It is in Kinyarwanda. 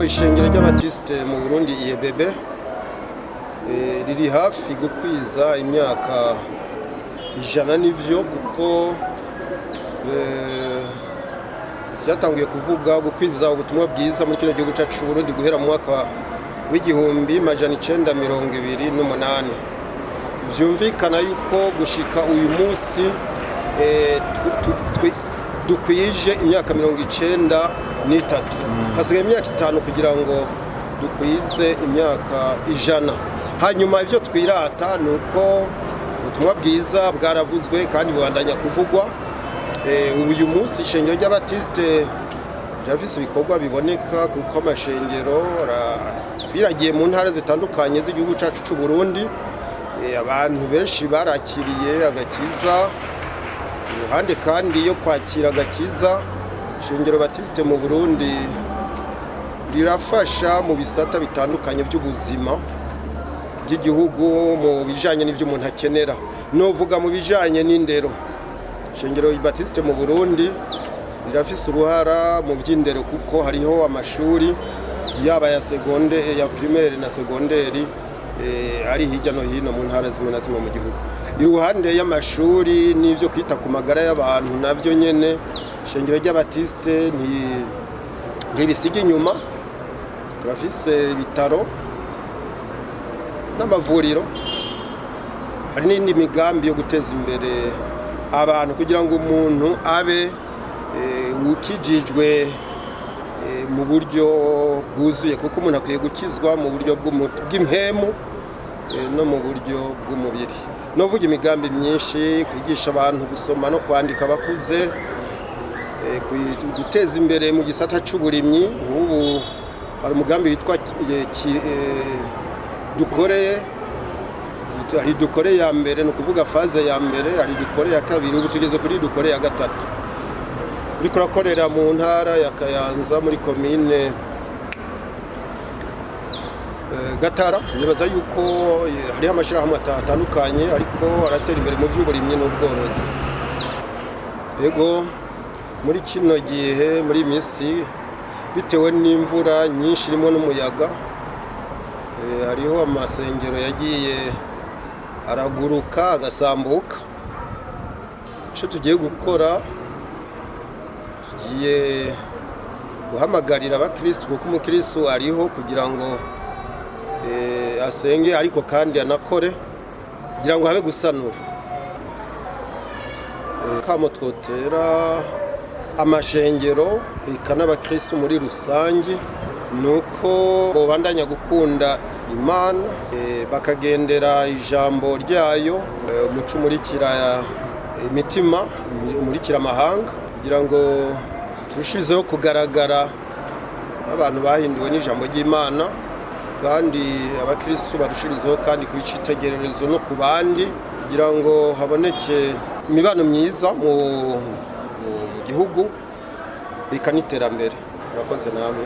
Ishengero ry'abatisite mu Burundi IEBB riri hafi gukwiza imyaka 100 n'ivyo kuko byatanguye kuvuga gukwiza ubutumwa bwiza muri kino gihugu cyacu Burundi guhera mu mwaka w'igihumbi majana 928. Vyumvikana yuko gushika uyu munsi dukwije imyaka 93. Hasigaye imyaka 5 kugira ngo dukwize imyaka 100. Hanyuma ivyo twirata nuko ubutumwa bwiza bwaravuzwe kandi bubandanya kuvugwa. Uyu munsi ishengero ry'abatisite ryafise ibikorwa biboneka kuko amashengero biragiye mu ntara zitandukanye z'igihugu cyacu cy'u Burundi. Abantu benshi barakiriye agakiza. Iruhande kandi yo kwakira agakiza, ishengero batisite mu Burundi rirafasha mu bisata bitandukanye by'ubuzima by'igihugu mu bijanye n'ivyo umuntu akenera. Novuga mu bijanye n'indero, ishengero batisite mu Burundi rirafise uruhara mu by'indero kuko hariho amashuri yaba ya secondaire, ya primaire na secondaire ari hirya no hino mu ntara zimwe na zimwe mu gihugu. Iruhande y'amashuri n'ivyo kwita ku magara y'abantu navyo nyene ishengero ry'abatisite ntibisiga inyuma. Turafise ibitaro n'amavuriro, hari n'indi migambi yo guteza imbere abantu kugira ngo umuntu abe ukijijwe mu buryo bwuzuye, kuko umuntu akwiye gukizwa mu buryo bw'impemu no mu buryo bw'umubiri. Novuga imigambi myinshi, kwigisha abantu gusoma no kwandika bakuze, guteza imbere mu gisata c'uburimyi. Ubu hari umugambi witwa dukore ya mbere, no kuvuga faze ya mbere, hari dukore ya kabiri, ubu tugeze kuri dukore ya gatatu. Uriko urakorera mu ntara ya Kayanza muri komine Gatara. Nibaza yuko hariho amashirahamwe atandukanye ariko aratera imbere mu by'uburimyi n'ubworozi. Yego, muri kino gihe muri misi bitewe n'imvura nyinshi irimo n'umuyaga, hariho amasengero yagiye araguruka agasambuka. Ico tugiye gukora, tugiye guhamagarira abakristo, kuko umukristo ariho kugira ngo asenge ariko kandi anakore kugira ngo habe gusanura. Kamo twotera amashengero ikana abakristo muri rusangi nuko bobandanya gukunda Imana, bakagendera ijambo ryayo, umuco umurikira imitima, umurikira amahanga, kugira ngo turushizeho kugaragara abantu bahinduwe n'ijambo ry'Imana, kandi abakristo barushirizeho kandi kubicitegererezo no ku bandi, kugira ngo haboneke imibano myiza mu gihugu, bikaniterambere. Murakoze namwe.